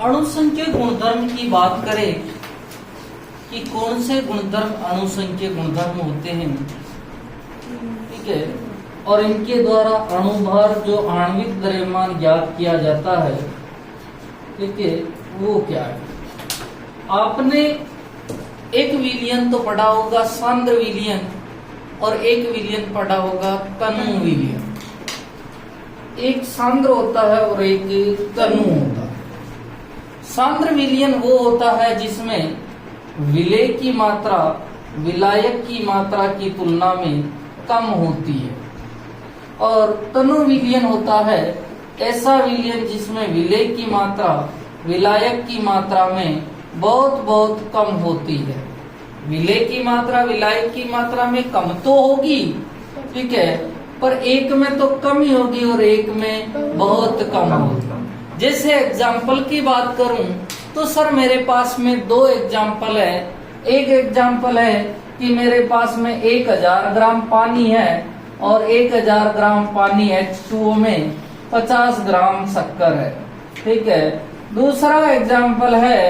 अणुसंख्यक गुणधर्म की बात करें कि कौन से गुणधर्म अणुसंख्यक गुणधर्म होते हैं, ठीक है, और इनके द्वारा अणुभार जो आणविक द्रव्यमान ज्ञात किया जाता है, ठीक है, वो क्या है। आपने एक विलयन तो पढ़ा होगा सांद्र विलयन और एक विलयन पढ़ा होगा तनु विलयन। एक सांद्र होता है और एक तनु होता है। सांद्र विलयन वो होता है जिसमें विलेय की मात्रा विलायक की मात्रा की तुलना में कम होती है, और तनु विलयन होता है ऐसा विलयन जिसमें विलेय की मात्रा विलायक की मात्रा में बहुत बहुत कम होती है। विलेय की मात्रा विलायक की मात्रा में कम तो होगी, ठीक है, पर एक में तो कम ही होगी और एक में बहुत कम होगी। जैसे एग्जाम्पल की बात करूं तो सर मेरे पास में दो एग्जाम्पल है। एक एग्जाम्पल है कि मेरे पास में 1000 ग्राम पानी है और 1000 ग्राम पानी H2O में 50 ग्राम शक्कर है, ठीक है। दूसरा एग्जाम्पल है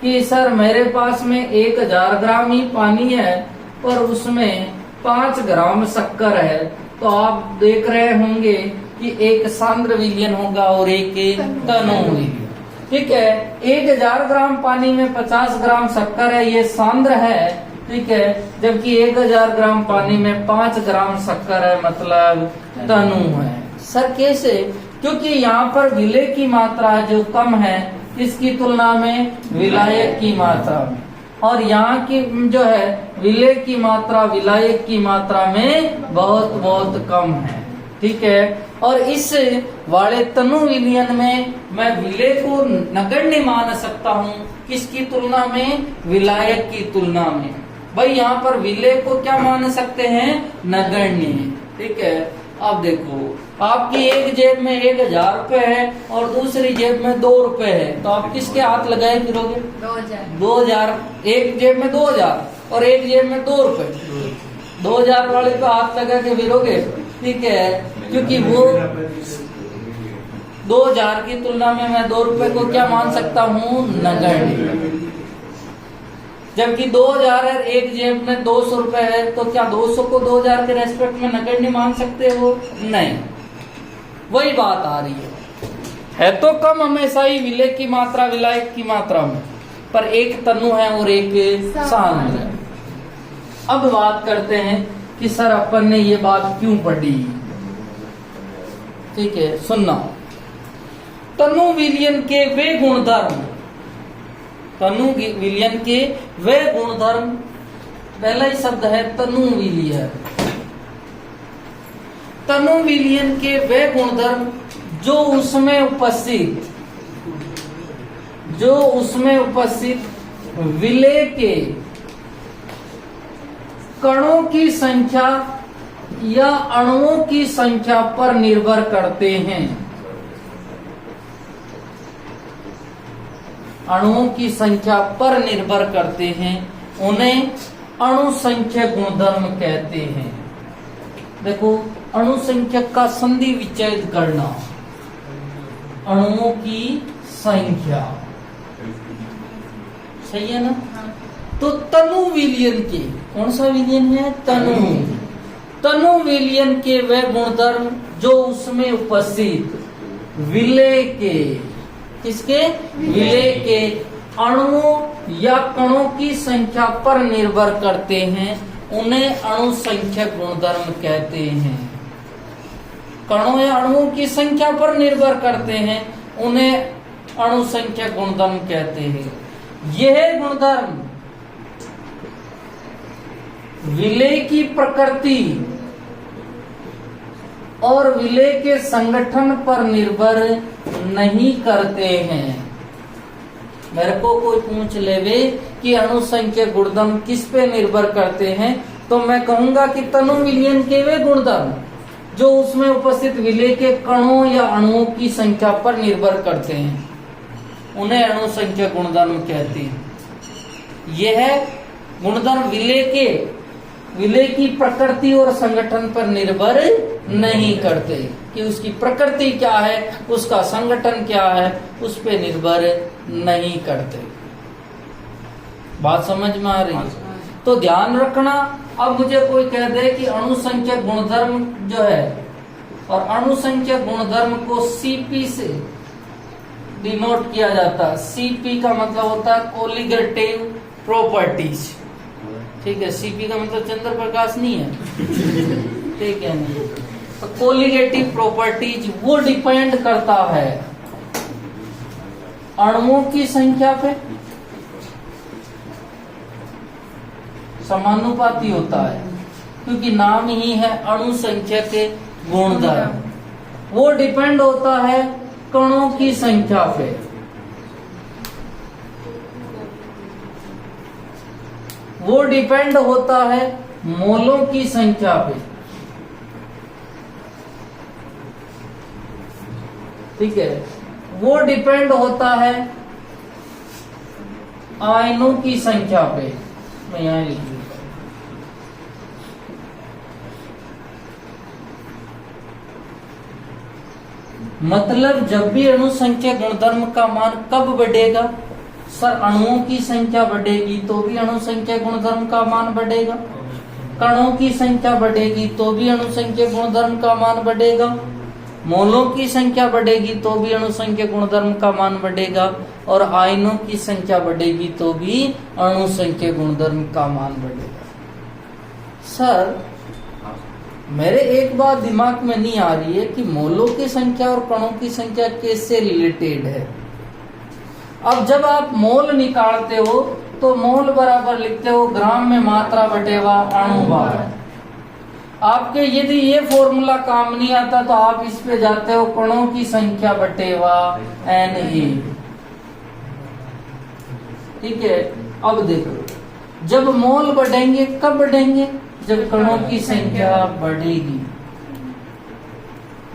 कि सर मेरे पास में 1000 ग्राम ही पानी है पर उसमें 5 ग्राम शक्कर है। तो आप देख रहे होंगे कि एक सांद्र विलयन होगा और एक तनु विलयन, ठीक है। 1000 ग्राम पानी में 50 ग्राम शक्कर है, ये सांद्र है, ठीक है, जबकि 1000 ग्राम पानी में 5 ग्राम शक्कर है, मतलब तनु है। सर कैसे? क्योंकि यहाँ पर विलेय की मात्रा जो कम है इसकी तुलना में विलायक की मात्रा में, और यहाँ की जो है विलेय की मात्रा विलायक की मात्रा में बहुत बहुत कम है, ठीक है। और इस वाले तनु विलयन में मैं विलेय को नगण्य मान सकता हूँ, किसकी तुलना में? विलायक की तुलना में। भाई यहाँ पर विलेय को क्या मान सकते हैं? नगण्य, ठीक है। अब देखो आपकी एक जेब में 1000 रुपए है और दूसरी जेब में 2 रुपए है, तो आप किसके हाथ लगाए फिरोगे? 2000। एक जेब में 2000 और एक जेब में 2 रुपए, 2000 वाले पे हाथ लगा के फिरोगे, ठीक है, क्योंकि वो 2000 की तुलना में मैं 2 रुपए को क्या मान सकता हूँ? नगण्य। जबकि 2000 है, एक जेब में 200 रुपए है, तो क्या 200 को 2000 के रेस्पेक्ट में नगण्य मान सकते हो? नहीं। वही बात आ रही है तो कम हमेशा ही विलेय की मात्रा विलायक की मात्रा में, पर एक तनु है और एक सांद्र है। अब बात करते हैं कि सर अपन ने ये बात क्यों पढ़ी, ठीक है, सुनना। तनु विलयन के वे गुणधर्म, तनु विलयन के वे गुणधर्म, पहला ही शब्द है तनु विलयन। तनु विलयन के वे गुणधर्म जो उसमें उपस्थित विलेय के कणों की संख्या या अणुओं की संख्या पर निर्भर करते हैं। अणुओं की संख्या पर निर्भर करते हैं, उन्हें अणुसंख्यक गुणधर्म कहते हैं। देखो अणुसंख्यक का संधि विच्छेद करना, अणुओं की संख्या, सही है ना। तो तनु विलयन के, कौन सा विलयन है? तनु विलयन के वे गुणधर्म जो उसमें उपस्थित विलेय के, किसके? विलेय के अणुओं या कणों की संख्या पर निर्भर करते हैं, उन्हें अणुसंख्यक गुणधर्म कहते हैं। कणों या अणुओं की संख्या पर निर्भर करते हैं, उन्हें अणुसंख्यक गुणधर्म कहते हैं। यह गुणधर्म विलेय की प्रकृति और विलेय के संगठन पर निर्भर नहीं करते हैं। मेरे को कोई पूछ लेवे कि अणुसंख्यक गुणधर्म किस पे निर्भर करते हैं, तो मैं कहूंगा कि तनु विलयन के वे गुणधर्म जो उसमें उपस्थित विलेय के कणों या अणुओं की संख्या पर निर्भर करते हैं, उन्हें अणुसंख्यक गुणधर्म कहते हैं। यह गुणधर्म विलेय की प्रकृति और संगठन पर निर्भर नहीं करते। कि उसकी प्रकृति क्या है, उसका संगठन क्या है, उस पे निर्भर नहीं करते। बात समझ में आ रही है? तो ध्यान रखना। अब मुझे कोई कह दे कि अणुसंख्यक गुणधर्म जो है, और अणुसंख्यक गुणधर्म को सीपी से डिनोट किया जाता है। सीपी का मतलब होता है कोलिगेटिव प्रॉपर्टीज। ठीक है, सीपी का मतलब चंद्र प्रकाश नहीं है। ठीक है, नहीं तो कोलिगेटिव प्रॉपर्टीज वो डिपेंड करता है अणुओं की संख्या पे, समानुपाती होता है क्योंकि नाम ही है अणुसंख्या के गुणधर्म। वो डिपेंड होता है कणों की संख्या पे। वो डिपेंड होता है मोलों की संख्या पे। ठीक है, वो डिपेंड होता है आयनों की संख्या पे। मैं यहां लिख दूं, मतलब जब भी अणुसंख्या गुणधर्म का मान कब बढ़ेगा? सर, अणुओं की संख्या बढ़ेगी तो भी अणुसंख्या गुणधर्म का मान बढ़ेगा, कणों की संख्या बढ़ेगी तो भी अणुसंख्या गुणधर्म का मान बढ़ेगा, मोलों की संख्या बढ़ेगी तो भी अणुसंख्या गुणधर्म का मान बढ़ेगा, और आयनों की संख्या बढ़ेगी तो भी अणुसंख्या गुणधर्म का मान बढ़ेगा। सर, मेरे एक बात दिमाग में नहीं आ रही है कि मोलों की संख्या और कणों की संख्या कैसे रिलेटेड है। अब जब आप मोल निकालते हो तो मोल बराबर लिखते हो ग्राम में मात्रा बटेवा अणु भार। आपके यदि ये फॉर्मूला काम नहीं आता तो आप इस पे जाते हो कणों की संख्या बटेवा NA। ठीक है, अब देखो, जब मोल बढ़ेंगे कब बढ़ेंगे? जब कणों की संख्या बढ़ेगी,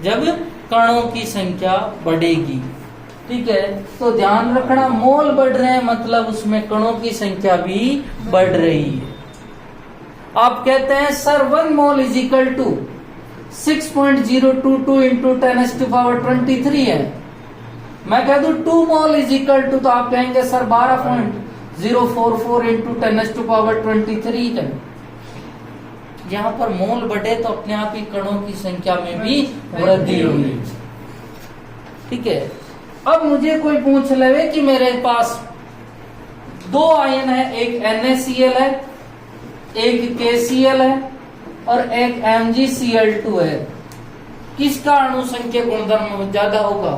जब कणों की संख्या बढ़ेगी। ठीक है, तो ध्यान रखना, मोल बढ़ रहे हैं मतलब उसमें कणों की संख्या भी बढ़ रही है। आप कहते हैं sir 1 mole is equal to 6.022 into 10⁻23 है। मैं कह दूं 2 मोल इज इक्वल टू, तो आप कहेंगे सर 12.044 इंटू 10⁻23 है। यहाँ पर मोल बढ़े तो अपने आप ही कणों की संख्या में भी वृद्धि होगी। ठीक है, अब मुझे कोई पूछ ले कि मेरे पास 2 आयन है, एक NaCl है, एक KCl है और एक MgCl2 है, किसका अणुसंख्या गुणधर्म ज्यादा होगा?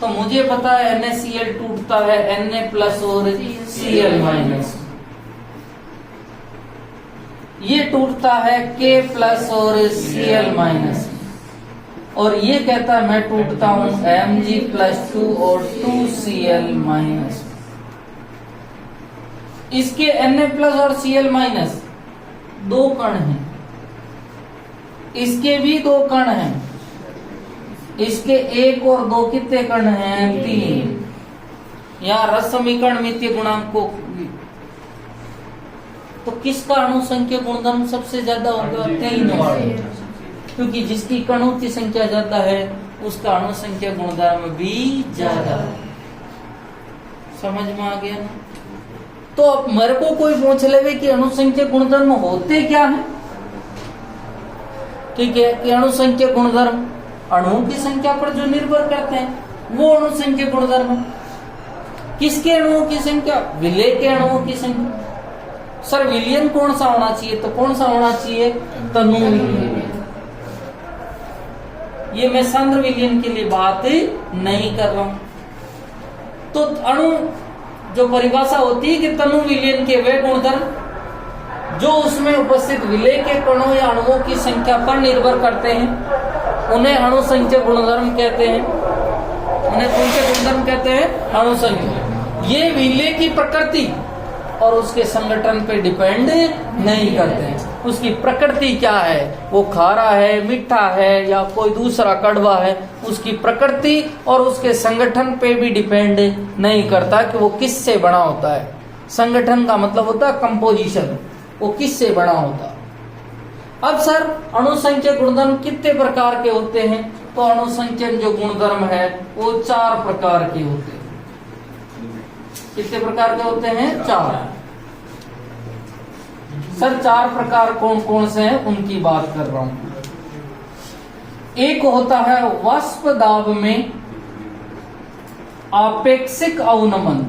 तो मुझे पता है NaCl टूटता है Na प्लस और Cl माइनस, ये टूटता है K प्लस और Cl माइनस, और ये कहता है मैं टूटता हूं Mg+2 और 2Cl माइनस। इसके Na प्लस और Cl माइनस 2 कण हैं, इसके भी 2 कण हैं, इसके 1 और 2 कितने कण हैं? 3। यहाँ रस समीकरण मितीय गुणांक को, तो किसका अणुसंख्या गुणधर्म सबसे ज्यादा होगा? 3 वाले, क्योंकि जिसकी कणों की संख्या ज्यादा है उसका अणुसंख्या गुणधर्म भी ज्यादा है। समझ में आ गया ना? तो अब मेरे को कोई पूछ ले कि अणुसंख्या गुणधर्म होते क्या है? ठीक है, कि अणुसंख्या गुणधर्म अणुओं की संख्या पर जो निर्भर करते हैं वो अणुसंख्या गुणधर्म। किसके अणुओं की संख्या? विलय के अणुओं की संख्या। सर, विलयन कौन सा होना चाहिए? तो कौन सा होना चाहिए? तनु विलयन। ये मैं सांद्र विलयन के लिए बात नहीं कर रहा हूं। तो अणु जो परिभाषा होती है कि तनु विलयन के वे गुणधर्म जो उसमें उपस्थित विलय के कणों या अणुओं की संख्या पर निर्भर करते हैं उन्हें अणुसंख्या गुणधर्म कहते हैं। उन्हें कौन से गुणधर्म कहते हैं? अणुसंख्या। ये विलय की प्रकृति और उसके संगठन पे डिपेंड नहीं करते हैं। उसकी प्रकृति क्या है, वो खारा है, मीठा है या कोई दूसरा कड़वा है, उसकी प्रकृति और उसके संगठन पे भी डिपेंड नहीं करता कि वो किससे बना होता है। संगठन का मतलब होता है कंपोजिशन, वो किससे बना होता है। अब सर अणुसंख्यक गुणधर्म कितने प्रकार के होते हैं? तो अणुसंख्यक जो गुणधर्म है वो 4 प्रकार के होते हैं। कितने प्रकार के होते हैं? 4। सर 4 प्रकार कौन कौन से हैं उनकी बात कर रहा हूं। एक होता है वाष्प दाब में आपेक्षिक अवनमन।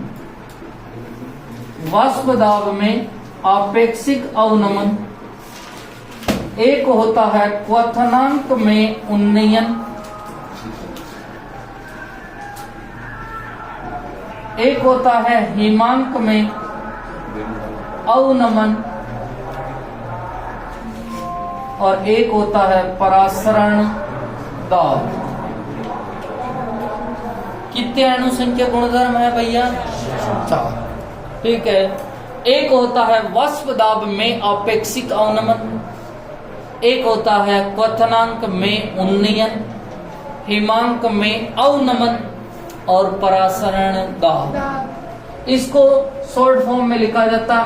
वाष्प दाब में आपेक्षिक अवनमन। एक होता है क्वथनांक में उन्नयन। एक होता है हिमांक में अवनमन। और एक होता है परासरण दाब। कितने अणुसंख्यक गुणधर्म है भैया? 4। ठीक है। एक होता है वाष्प दाब में आपेक्षिक अवनमन। एक होता है क्वथनांक में उन्नयन, हिमांक में अवनमन और परासरण दाब। इसको शॉर्ट फॉर्म में लिखा जाता है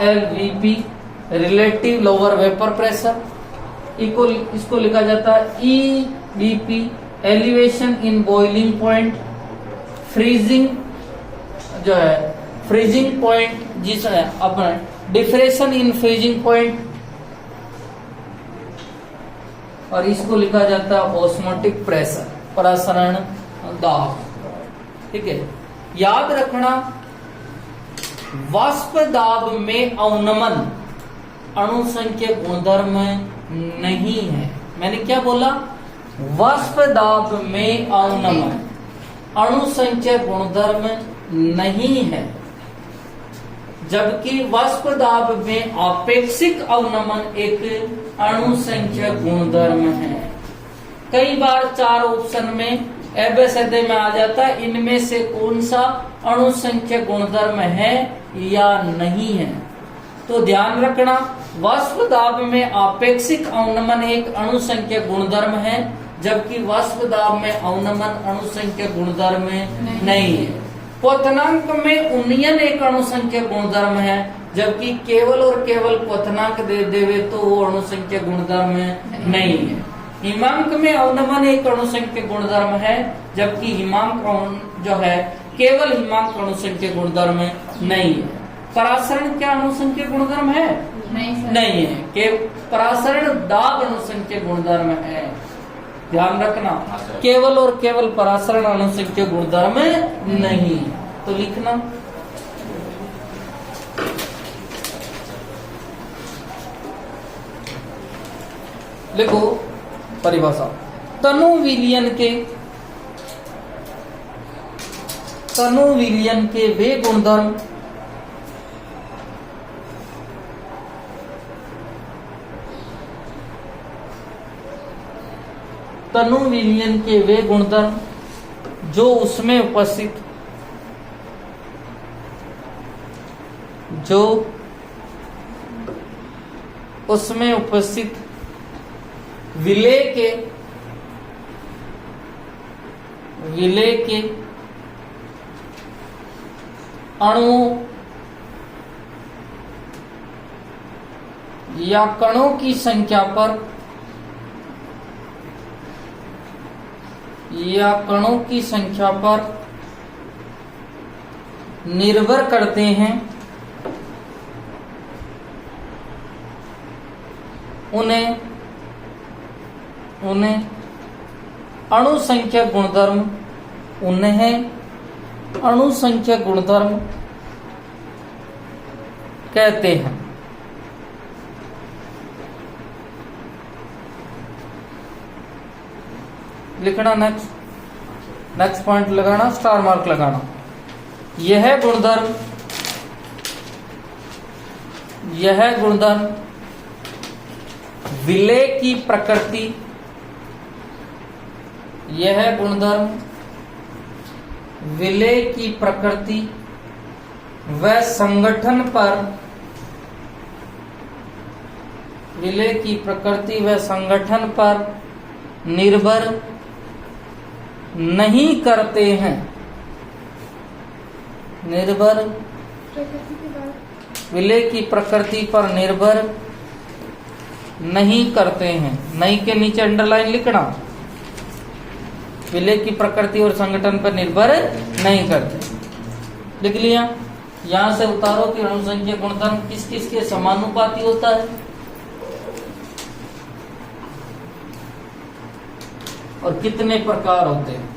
RLVP, relative lower vapour pressure. इसको लिखा जाता है EBP, elevation in boiling point. Freezing जो है फ्रीजिंग पॉइंट, जिस है अपना डिफ्रेशन इन फ्रीजिंग पॉइंट। और इसको लिखा जाता है ऑस्मोटिक प्रेशर, परासरण दाब। ठीक है। याद रखना, वाष्प दाब में अवनमन अणुसंख्यक गुणधर्म नहीं है। मैंने क्या बोला? वाष्प दाब में अवनमन अणुसंख्यक गुणधर्म नहीं है, जबकि वाष्प दाब में आपेक्षिक अवनमन एक अणुसंख्यक गुणधर्म है। कई बार 4 ऑप्शन में एबेसदे में आ जाता है, इनमें से कौन सा अणुसंख्यक गुणधर्म है या नहीं है। तो ध्यान रखना, वाष्प दाब में आपेक्षिक अवनमन एक अणुसंख्यक गुणधर्म है, जबकि वाष्प दाब में अवनमन अणुसंख्यक गुणधर्म नहीं है। क्वथनांक में उन्नयन एक अणुसंख्यक गुणधर्म है, जबकि केवल और केवल क्वथनांक दे देवे तो वो अणुसंख्यक गुणधर्म नहीं है। हिमांक में अवनमन एक अणुसंख्यक गुणधर्म है, जबकि हिमांक जो है केवल हिमांक अणुसंख्यक गुणधर्म नहीं है। परासरण क्या अणुसंख्यक गुणधर्म है? नहीं है। के परासरण दाब अणुसंख्यक गुणधर्म है। ध्यान रखना, केवल और केवल परासरण अणुसंख्यक गुणधर्म नहीं। तो लिखना, लिखो परिभाषा। तनु विलयन के वे गुणधर्म तनु विलयन के वे गुणधर्म जो उसमें उपस्थित विलय के अणुओं या कणों की संख्या पर निर्भर करते हैं, उन्हें अणुसंख्यक गुणधर्म कहते हैं। लिखना, नेक्स्ट पॉइंट लगाना, स्टार मार्क लगाना। यह गुणधर्म विलय की प्रकृति, व संगठन पर निर्भर नहीं करते हैं। विलय की प्रकृति पर निर्भर नहीं करते हैं। नहीं के नीचे अंडरलाइन लिखना, विलय की प्रकृति और संगठन पर निर्भर नहीं करते। लिख लिया। यहां से उतारो कि अणुसंख्यक गुणधर्म किस किस के समानुपाती होता है और कितने प्रकार होते हैं।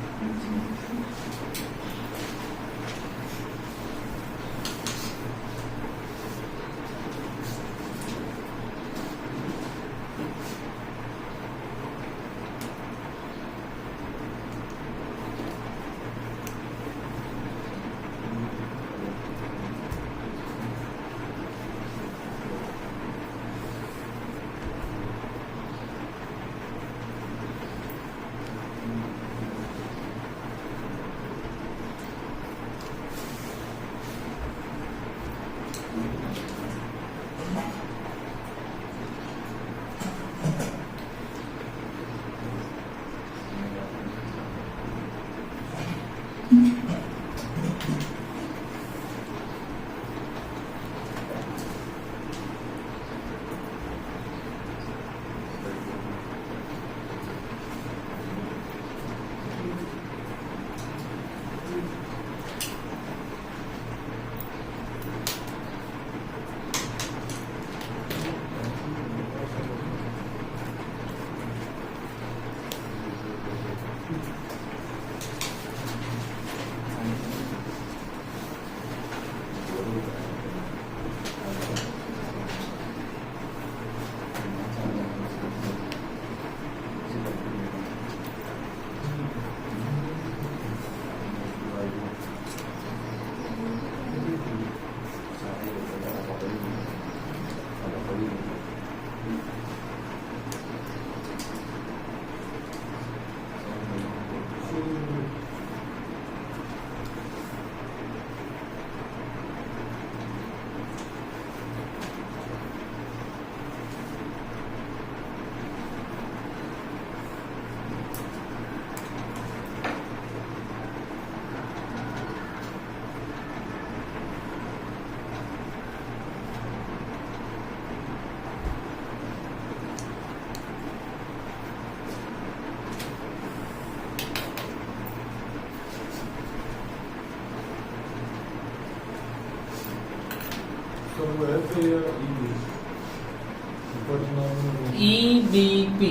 EBP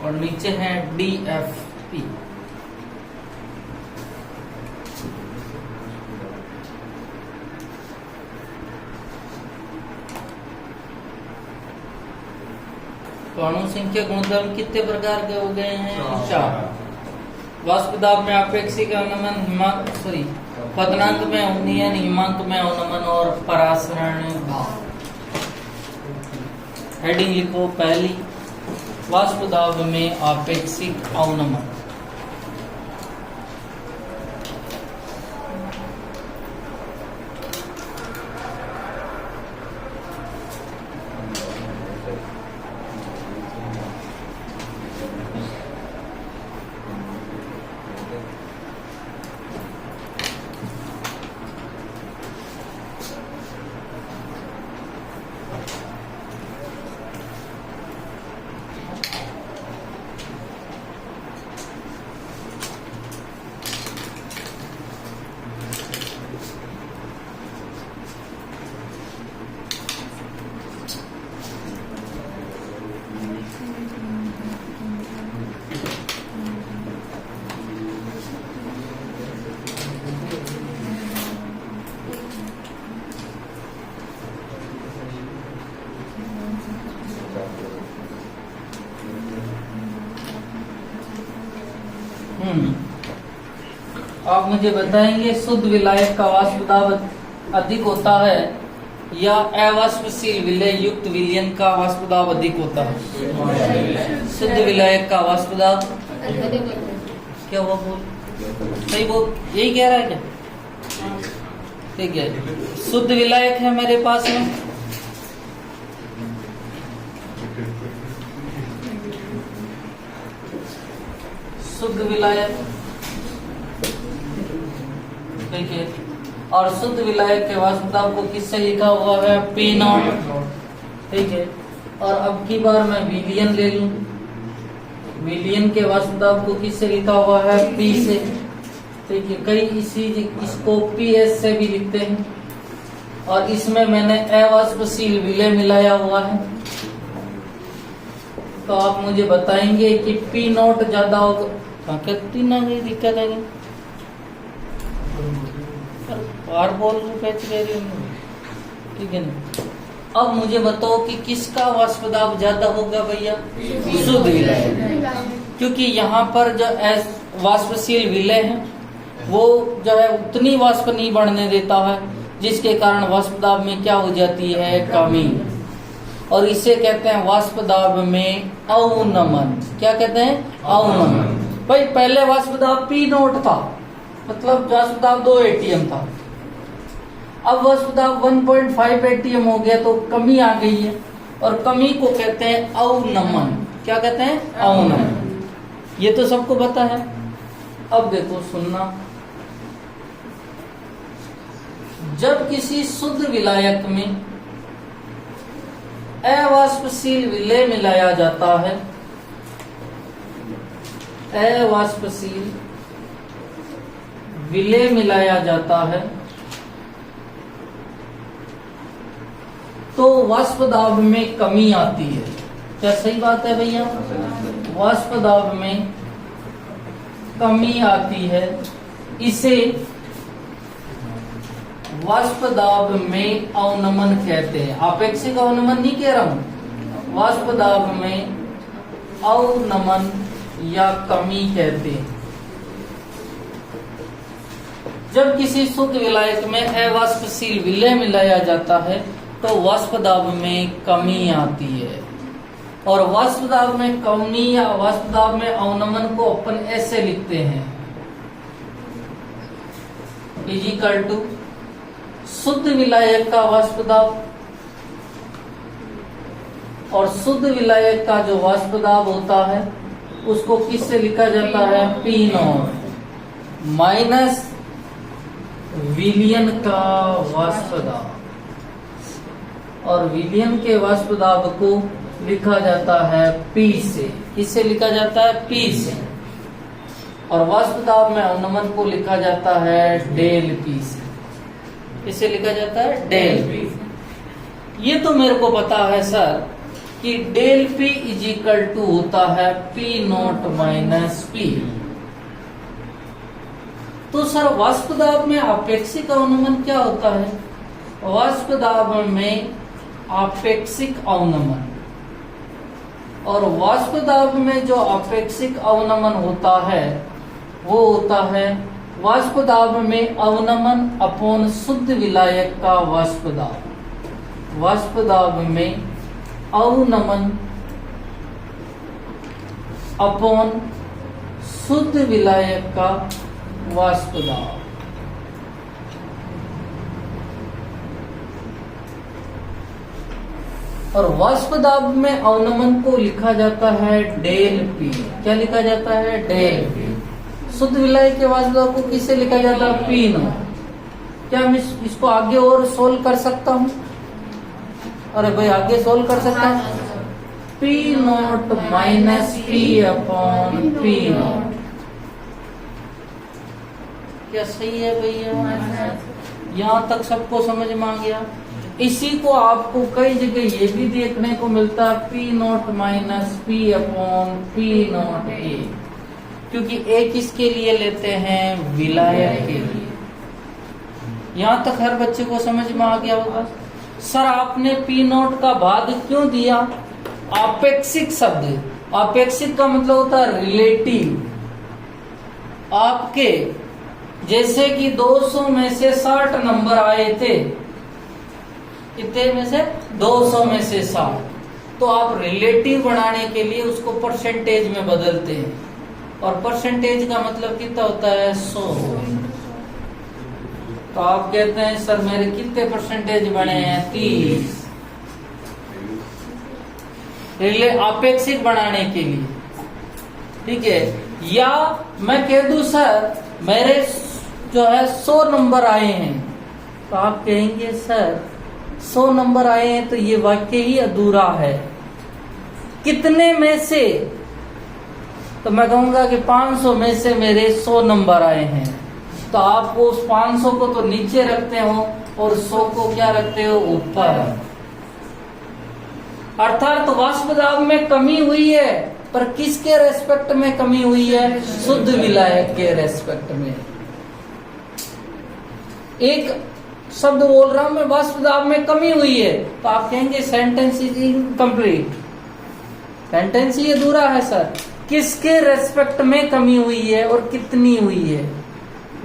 और नीचे है DFP। तो अणुसंख्या गुणधर्म कितने प्रकार के हो गए हैं? 4। वाष्प दाब में अपेक्षिक अवनमन, पतनांक में अवनयन, हिमांक में अवनमन और परासरण भाव। हेडिंग लिखो पहली, वाष्प दाब में अपेक्षिक अवनमन। आप मुझे बताएंगे शुद्ध विलायक का वाष्प दाब अधिक होता है या अवाष्पशील विलय युक्त विलयन का वाष्प दाब अधिक होता है? शुद्ध विलायक का वाष्प दाब क्या हुआ? बोल सही बोल, यही कह रहा है क्या? ठीक है, शुद्ध विलायक है मेरे पास में, शुद्ध विलायक ठीक है। और शुद्ध विलायक के वाष्प दाब को किससे लिखा हुआ है? पी नॉट, ठीक है। और अब की बार मैं विलियन ले लूं, विलियन के वाष्प दाब को किससे लिखा हुआ है? पी से, ठीक है। कई इसको पी एस से भी लिखते हैं। और इसमें मैंने अवाष्पशील विलय मिलाया हुआ है, तो आप मुझे बताएंगे कि पी नॉट ज्यादा होगा। कितनी ना गई दिक्कत है, बार बोल रही, ठीक है ना। अब मुझे बताओ कि किसका वाष्प दाब ज्यादा होगा भैया? शुद्ध विलय, क्योंकि यहाँ पर जो वाष्पशील विलय है वो जो है उतनी वाष्प नहीं बढ़ने देता है, जिसके कारण वाष्प दाब में क्या हो जाती है? कमी। और इसे कहते हैं वाष्प दाब में अवनमन। क्या कहते हैं? अवनमन। भाई पहले वाष्प दाब पी नॉट था, मतलब वाष्प दाब 2 एटीएम था। अब वाष्प दाब 1.5 एटीएम हो गया, तो कमी आ गई है, और कमी को कहते हैं अवनमन। क्या कहते हैं? अवनमन। ये तो सबको पता है। अब देखो सुनना, जब किसी शुद्ध विलायक में अवाष्पशील विलय मिलाया जाता है, अवाष्पशील विलय मिलाया जाता है, तो वाष्प दाब में कमी आती है। क्या सही बात है भैया? वाष्प दाब में कमी आती है, इसे वाष्प दाब में अवनमन कहते हैं। आपेक्षिक अवनमन नहीं कह रहा हूं, वाष्प दाब में अवनमन या कमी कहते हैं। जब किसी शुद्ध विलायक में अवाष्पशील विलय मिलाया जाता है, तो वाष्प दाब में कमी आती है। और वाष्प दाब में कमी या वाष्प दाब में अवनमन को अपन ऐसे लिखते हैं, इजिकल टू शुद्ध विलायक का वाष्प दाब, और शुद्ध विलायक का जो वाष्प दाब होता है उसको किससे लिखा जाता है? पी नॉट माइनस विलियन का वाष्प दाब। और विलियन के वाष्प दाब को लिखा जाता है पी से। किससे लिखा जाता है? पी से। और वाष्प दाब में अवनमन को लिखा जाता है डेल पी से। इसे लिखा जाता है डेल पी। ये तो मेरे को पता है सर कि डेल पी इजिकल टू होता है पी नॉट माइनस पी। तो सर वाष्प दाब में आपेक्षिक अवनमन क्या होता है? वाष्प दाब में आपेक्षिक अवनमन, और वाष्प दाब में जो आपेक्षिक अवनमन होता है वो होता है वाष्प दाब में अवनमन अपॉन शुद्ध विलायक का वाष्प दाब। वाष्प दाब में अवनमन अपॉन शुद्ध विलायक का वाष्प दाब। और वाष्प दाब में अवनमन को लिखा जाता है डेल पी। क्या लिखा जाता है? Del P. शुद्ध विलायक के वाष्प दाब को किससे लिखा जाता है? P not. क्या मैं इसको आगे और सोल्व कर सकता हूँ? अरे भाई आगे सोल्व कर सकता हूँ। P not minus P upon P not. क्या सही है भैया? यहाँ तक सबको समझ में आ गया। इसी को आपको कई जगह ये भी देखने को मिलता है P not minus P upon P not a, क्योंकि ए किसके लिए लेते हैं? विलायक के लिए। यहाँ तक हर बच्चे को समझ में आ गया होगा। सर आपने पी नॉट का भाग क्यों दिया? आपेक्षिक शब्द, आपेक्षिक का मतलब होता है रिलेटिव। आपके जैसे कि 200 में से 60 नंबर आए थे, कितने में से? 200 में से 60। तो आप रिलेटिव बनाने के लिए उसको परसेंटेज में बदलते हैं, और परसेंटेज का मतलब कितना होता है? 100। तो आप कहते हैं सर मेरे कितने परसेंटेज बने हैं? 30। आपेक्षिक बनाने के लिए, ठीक है। या मैं कह दूं सर मेरे जो है 100 नंबर आए हैं, तो आप कहेंगे सर 100 नंबर आए हैं तो ये वाक्य ही अधूरा है। कितने में से? तो मैं कहूंगा कि 500 में से मेरे 100 नंबर आए हैं। तो आप वो उस 500 को तो नीचे रखते हो और 100 को क्या रखते हो? ऊपर। अर्थात तो वाष्प दाब में कमी हुई है, पर किसके रेस्पेक्ट में कमी हुई है? शुद्ध विलायक के रेस्पेक्ट में। एक शब्द बोल रहा हूं मैं, वाष्प दाब में कमी हुई है, तो आप कहेंगे सेंटेंस इज इनकम्प्लीट, सेंटेंस ही अधूरा है सर। किसके रेस्पेक्ट में कमी हुई है और कितनी हुई है?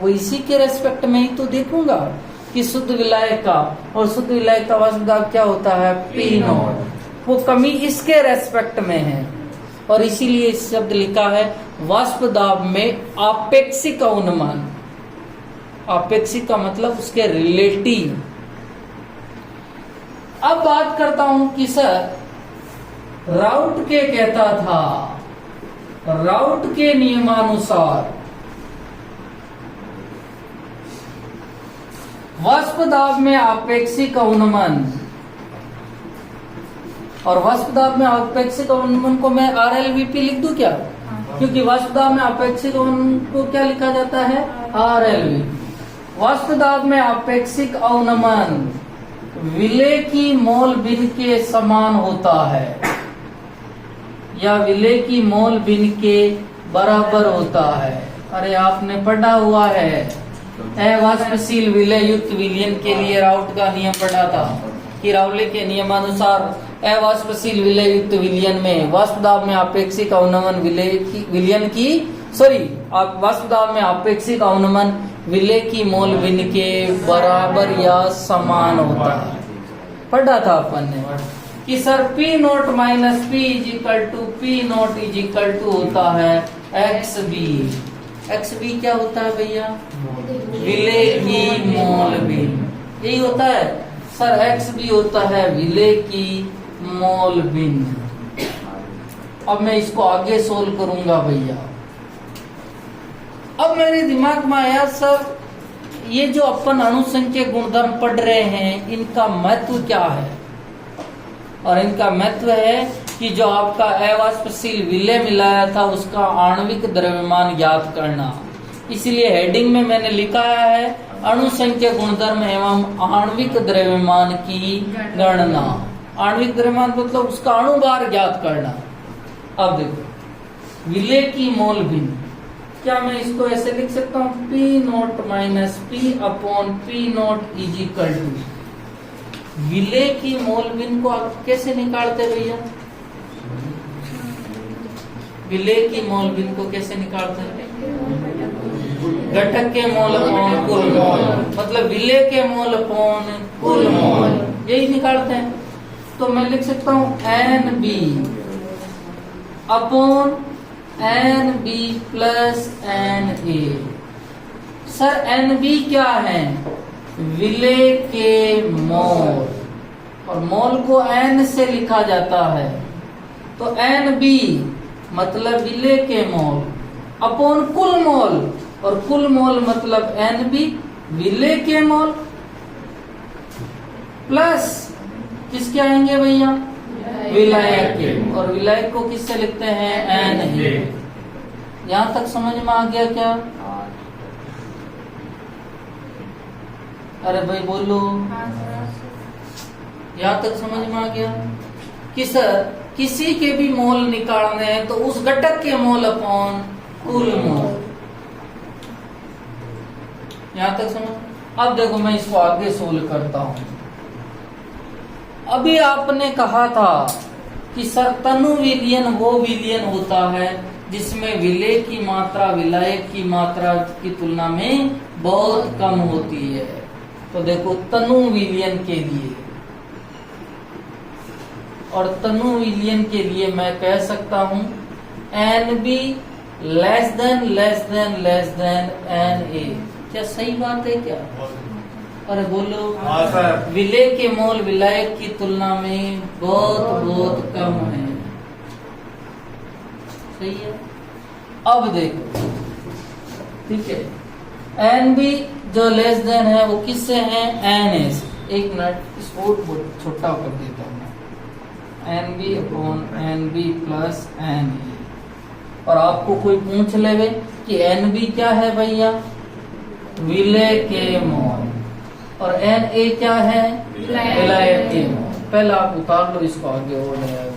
वो इसी के रेस्पेक्ट में ही तो देखूंगा कि शुद्ध विलायक का, और शुद्ध विलायक का वाष्प दाब क्या होता है? P0। वो कमी इसके रेस्पेक्ट में है, और इसीलिए इस शब्द लिखा है वाष्प दाब में आपेक्षिक अनुमान। आपेक्षिक का मतलब उसके रिलेटिव। अब बात करता हूं कि सर राउट के कहता था, राउट के नियमानुसार वाष्प दाब में आपेक्षिक अवनमन, और वाष्प दाब में आपेक्षिक अवनमन को मैं RLVP लिख दूं क्या? क्योंकि वाष्प दाब में आपेक्षिक अवनमन को क्या लिखा जाता है? RLV। वाष्प दाब में आपेक्षिक अवनमन विलेय की मोल भिन्न के समान होता है, या विलेय की मोल भिन्न के बराबर होता है। अरे आपने पढ़ा हुआ है, अवाष्पशील विलेय युक्त विलयन के लिए राउट का नियम पढ़ा था कि राउले के नियमानुसार अवाष्पशील विलेय युक्त विलयन में वाष्प दाब में आपेक्षिक अवनमन विलयन की वाष्प दाब में आपेक्षिक अवनमन विलेय की मोल भिन्न के बराबर या समान होता है। पढ़ा था अपन ने कि sir P0 minus P is equal to P0 is equal to होता है XB। XB क्या होता है भैया? विलेय की मोल भिन्न। यही होता है सर, XB होता है विलेय की मोल भिन्न। अब मैं इसको आगे सोल्व करूंगा भैया। अब मेरे दिमाग में आया सर, ये जो अपन अणुसंख्यक गुणधर्म पढ़ रहे हैं, इनका महत्व क्या है? और इनका महत्व है कि जो आपका अवाष्पशील विलेय मिलाया था उसका आणविक द्रव्यमान ज्ञात करना। इसलिए हेडिंग में मैंने लिखा है अणुसंख्यक गुणधर्म एवं आणविक द्रव्यमान की गणना। आणविक द्रव्यमान मतलब उसका अणुभार ज्ञात करना। अब देखो विलेय की मोल भिन्न, क्या मैं इसको ऐसे लिख सकता हूँ? P0 minus P upon P0 is equal to, विलेय की मोल भिन्न को आप कैसे निकालते भैया? विलेय की मोल भिन्न को कैसे निकालते हैं? घटक के मोल अपॉन कुल मोल, मतलब विलेय के मोल अपॉन कुल मोल, यही निकालते हैं। तो मैं लिख सकता हूँ NB upon NB plus NA। Sir NB क्या है? विलेय के मोल, और मोल को N से लिखा जाता है, तो NB मतलब विलेय के मोल अपॉन कुल मोल, और कुल मोल मतलब NB विलेय के मोल प्लस किसके आएंगे भैया? विलायक के, और विलायक को किससे लिखते हैं? NA। यहां तक समझ में आ गया क्या? अरे भाई बोलो, यहाँ तक समझ में आ गया कि सर किसी के भी मोल निकालने हैं तो उस घटक के मोल अपॉन कुल मोल। यहाँ तक समझ? अब देखो मैं इसको आगे सोल्व करता हूं। अभी आपने कहा था कि सर तनु विलयन वो विलयन होता है जिसमें विलेय की मात्रा विलायक की मात्रा की तुलना में बहुत कम होती है। तो देखो तनु विलयन के लिए, और तनु विलयन के लिए मैं कह सकता हूं NB लेस देन NA। क्या सही बात है क्या? अरे बोलो। विलेय के मोल विलायक की तुलना में बहुत कम है। सही है। अब देखो, ठीक है, एन बी जो लेस देन है वो किससे है, एन ए से। एक मिनट इसको छोटा कर देता हूँ, N B upon N B plus N A. और आपको कोई पूछ लेवे कि एन बी क्या है भैया, विलय के मोल, और एन ए क्या है, विलय के मोल। पहले आप उतार लो इसको, आगे हो जाएगा।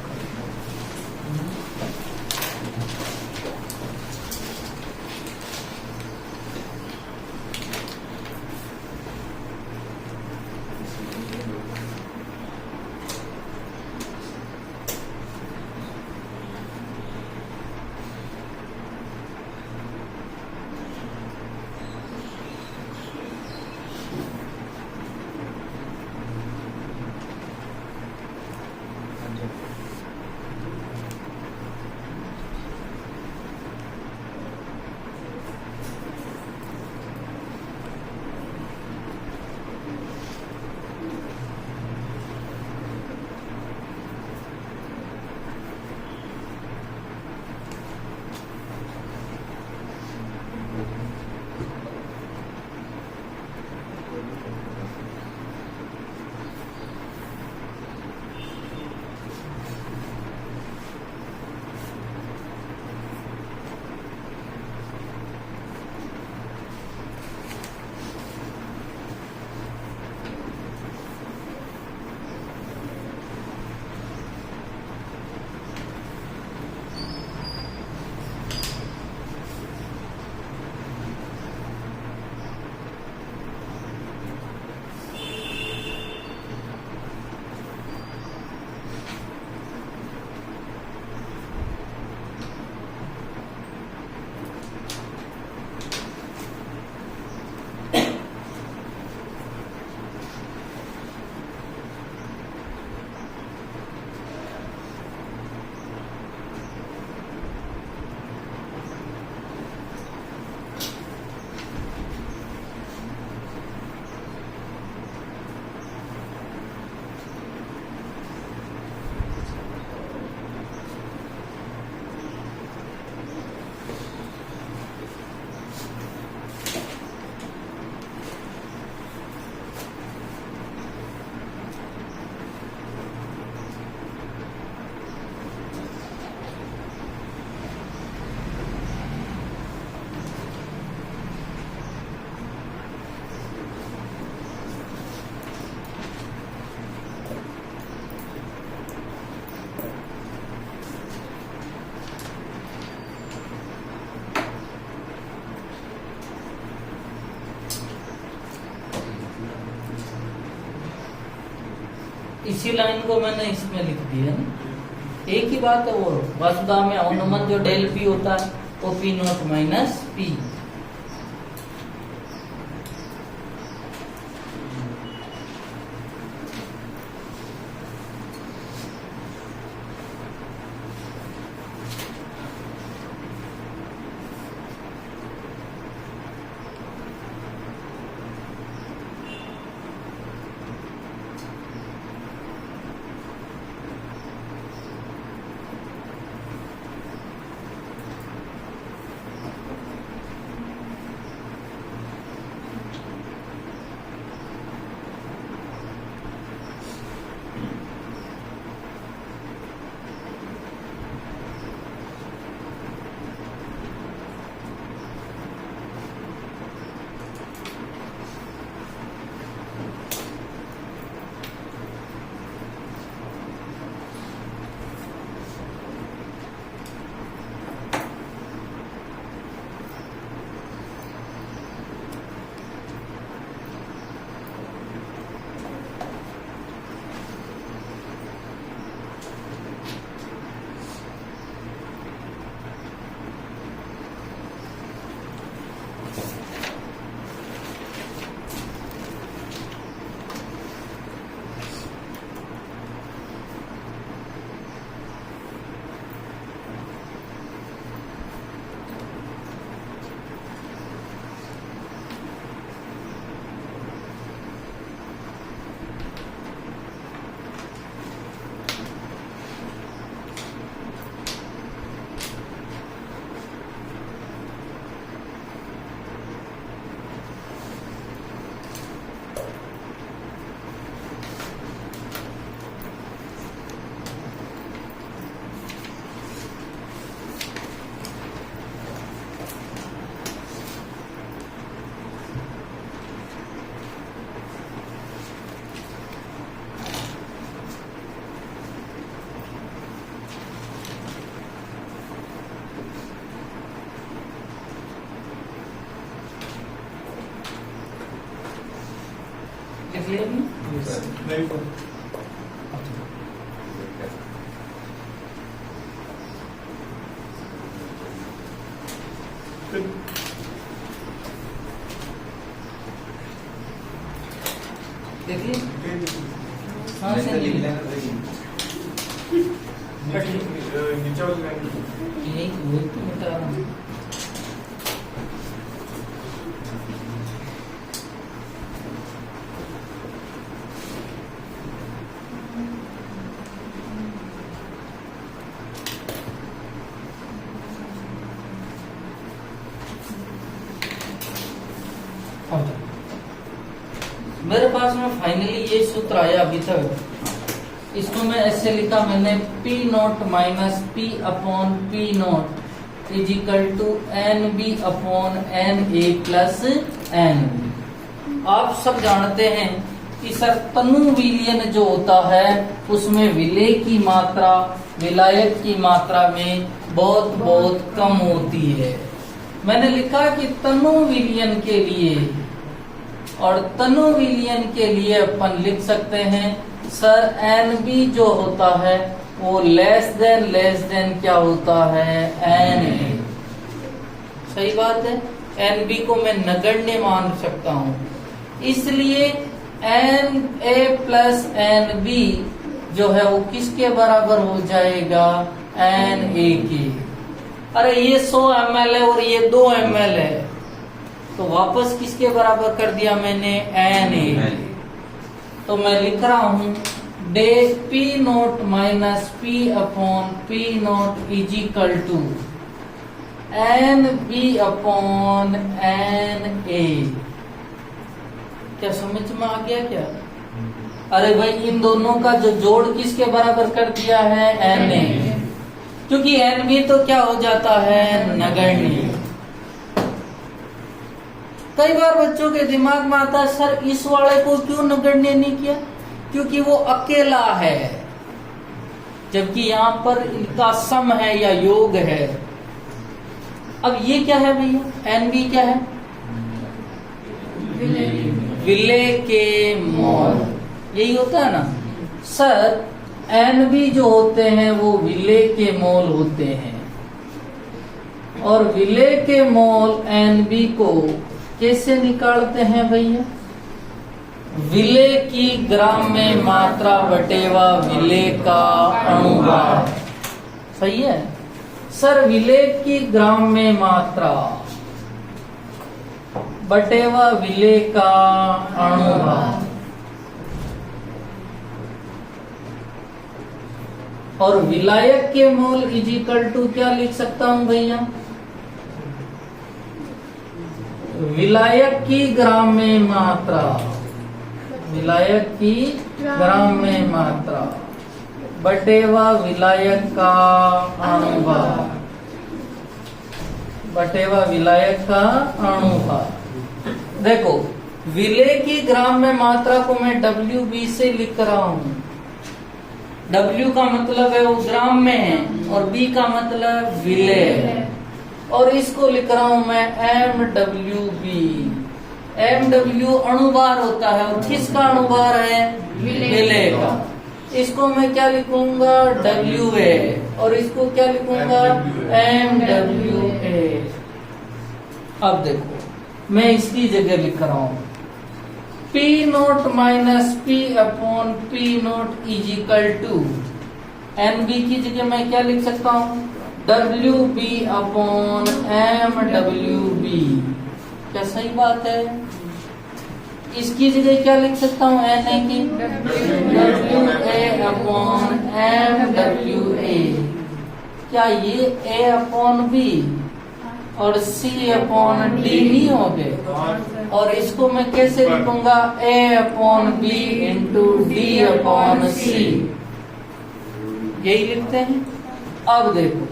इसी लाइन को मैंने इसमें लिख दिया ना, एक ही बात है। वो वसुधा में अनुमत जो डेल पी होता है वो P not minus P. Clear नहीं? देखिए हाँ से यही वही तो बता रहा हूँ। मेरे पास में फाइनली ये सूत्र आया अभी तक। इसको मैं ऐसे लिखा मैंने P nought minus P upon P nought is equal to NB upon NA plus NB। आप सब जानते हैं कि सर तनु विलयन जो होता है उसमें विलय की मात्रा विलायक की मात्रा में बहुत बहुत कम होती है। मैंने लिखा कि तनु विलयन के लिए और तनु विलयन के लिए अपन लिख सकते हैं सर NB जो होता है वो लेस देन क्या होता है NA। सही बात है। NB को मैं नगण्य मान सकता हूँ, इसलिए NA प्लस NB जो है वो किसके बराबर हो जाएगा NA के। अरे ये 100 ml है और ये 2 ml है तो वापस किसके बराबर कर दिया मैंने NA। तो मैं लिख रहा हूं डे P nought minus P upon P nought is equal to NB upon NA। क्या समझ में आ गया क्या? अरे भाई इन दोनों का जो जोड़ किसके बराबर कर दिया है NA, क्योंकि NB तो क्या हो जाता है नगण्य। कई बार बच्चों के दिमाग में आता है सर इस वाले को क्यों नगण्य नहीं किया, क्योंकि वो अकेला है, जबकि यहाँ पर इनका सम है या योग है। अब ये क्या है भैया NB क्या है? विलय के मोल। यही होता है ना सर। NB जो होते हैं वो विलय के मोल होते हैं और विलय के मोल NB को कैसे निकालते हैं भैया? विलय की ग्राम में मात्रा बटेवा विलय का अणुभार। सही है सर। विलय की ग्राम में मात्रा बटेवा विलय का अणुभार और विलायक के मोल इज इक्वल टू क्या लिख सकता हूं भैया? विलायक की ग्राम में मात्रा, विलायक की ग्राम में मात्रा बटेवा विलायक का अणुभार, बटेवा विलायक का अणुभार। देखो विलय की ग्राम में मात्रा को मैं WB से लिख रहा हूं। W का मतलब है वो ग्राम में है और B का मतलब विलय है और इसको लिख रहा हूं मैं MWB। MW अणुभार होता है और किसका अणुभार है? विलय का। इसको मैं क्या लिखूंगा? WA और इसको क्या लिखूंगा? MWA। अब देखो मैं इसकी जगह लिख रहा हूं P nought minus P upon P nought is equal to NB की जगह मैं क्या लिख सकता हूं? WB upon MWB। क्या सही बात है? इसकी जगह क्या लिख सकता हूँ? NA की WA अपॉन MWA। क्या ये A अपॉन B और C अपॉन D नहीं हो गए? और इसको मैं कैसे लिखूंगा? A upon B into D upon C। यही लिखते हैं। अब देखो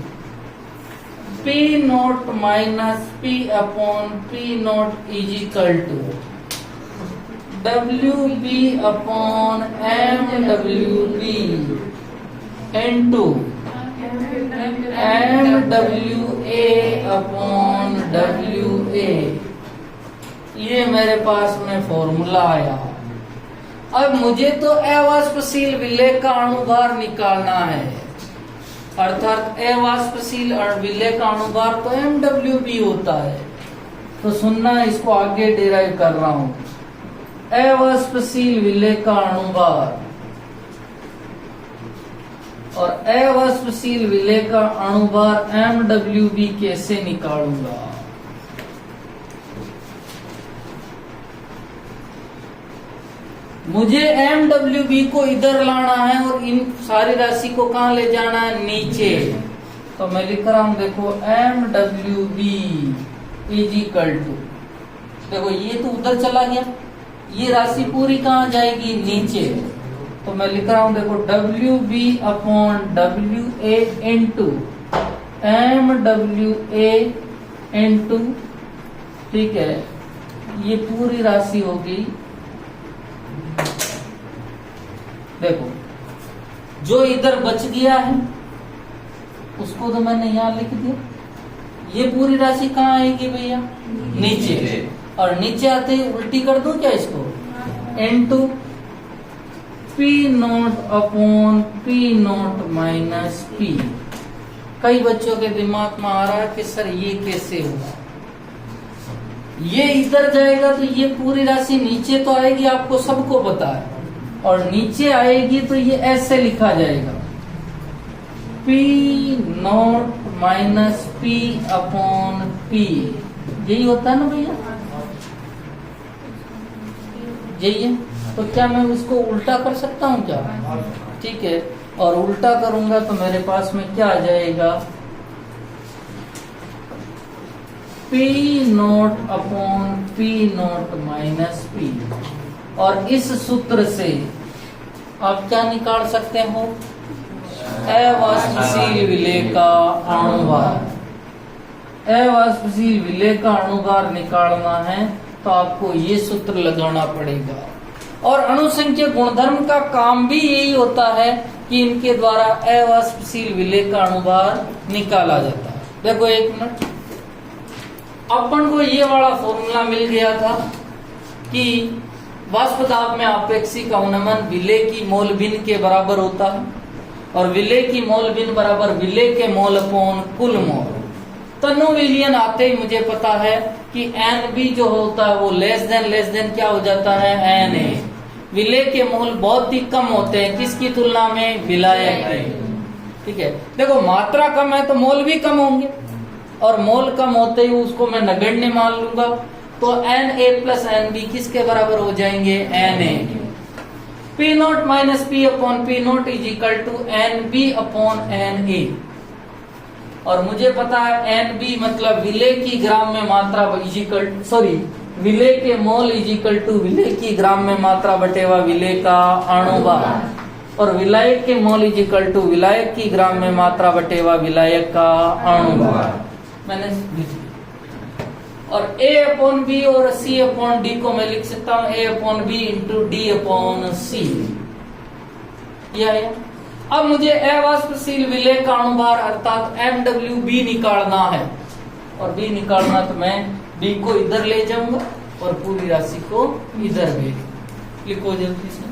P nought minus P upon P nought is equal to WB upon MWB into MWA upon WA। ये मेरे पास में फॉर्मूला आया। अब मुझे तो अवाष्पशील विलेय का अणुभार निकालना है, अर्थात अवाष्पशील विलेय का अणुभार तो MWB होता है। तो सुनना, इसको आगे डिराइव कर रहा हूं। अवाष्पशील विलेय का अणुभार और अवाष्पशील विलेय का अणुभार MWB कैसे निकालूंगा? मुझे MWB को इधर लाना है और इन सारी राशि को कहां ले जाना है? नीचे। तो मैं लिख रहा हूं, देखो MWB इज इक्वल टू, देखो ये तो उधर चला गया, ये राशि पूरी कहां जाएगी? नीचे। तो मैं लिख रहा हूं, देखो WB upon WA into MWA into, ठीक है, ये पूरी राशि होगी। देखो जो इधर बच गया है उसको तो मैंने यहां लिख दिया। ये पूरी राशि कहाँ आएगी भैया? नीचे। और नीचे आते ही उल्टी कर दूं क्या इसको? Into P not upon P nought minus P। कई बच्चों के दिमाग में आ रहा है कि सर ये कैसे होगा? ये इधर जाएगा तो ये पूरी राशि नीचे तो आएगी, आपको सबको पता है, और नीचे आएगी तो ये ऐसे लिखा जाएगा, P nought minus P upon P। यही होता है ना भैया? यही है। तो क्या मैं इसको उल्टा कर सकता हूँ क्या? ठीक है, और उल्टा करूंगा तो मेरे पास में क्या आ जाएगा? P not upon P nought minus P। और इस सूत्र से आप क्या निकाल सकते हो? अवाष्पशील विलेय का अणुभार। अवाष्पशील विलेय का अणुभार निकालना है तो आपको ये सूत्र लगाना पड़ेगा। और अणुसंख्यक गुणधर्म का काम भी यही होता है कि इनके द्वारा अवाष्पशील विलेय का अणुभार निकाला जाता है। देखो एक मिनट, अपन को ये वाला फॉर्मूला मिल गया था कि वाष्प दाब में आपेक्षिक अवनमन विलेय की मोल भिन्न के बराबर होता है, और विलेय की मोल भिन्न बराबर विलेय के मोल अपॉन कुल मोल। तनु विलयन आते ही मुझे पता है कि NB जो होता है वो लेस देन क्या हो जाता है? Na। विलेय के मोल बहुत ही कम होते हैं, किसकी तुलना में? विलायक के। ठीक है, देखो मात्रा कम है तो मोल भी कम होंगे, और मोल कम होते ही उसको मैं नगण्य मान लूंगा, तो Na प्लस NB किसके बराबर हो जाएंगे? Na। P nought minus P upon P nought is equal to NB upon Na। और मुझे पता है NB मतलब विलेय की ग्राम में मात्रा इजिकल, सॉरी, विलेय के मोल इजिकल टू विलेय की ग्राम में मात्रा बटेवा विलेय का अणुभार, और विलायक के मोल इजिकल टू विलायक की ग्राम में मात्रा बटेवा विलायक का अणुभार। मैंने लिख दिया। और A अपॉन B और C अपॉन D को मैं लिख सकता हूँ A upon B into D upon C। यह अब मुझे अवाष्पशील विलेय का अणुभार अर्थात MWB निकालना है, और B निकालना तो मैं B को इधर ले जाऊंगा और पूरी राशि को इधर भेज। लिखो जल्दी से।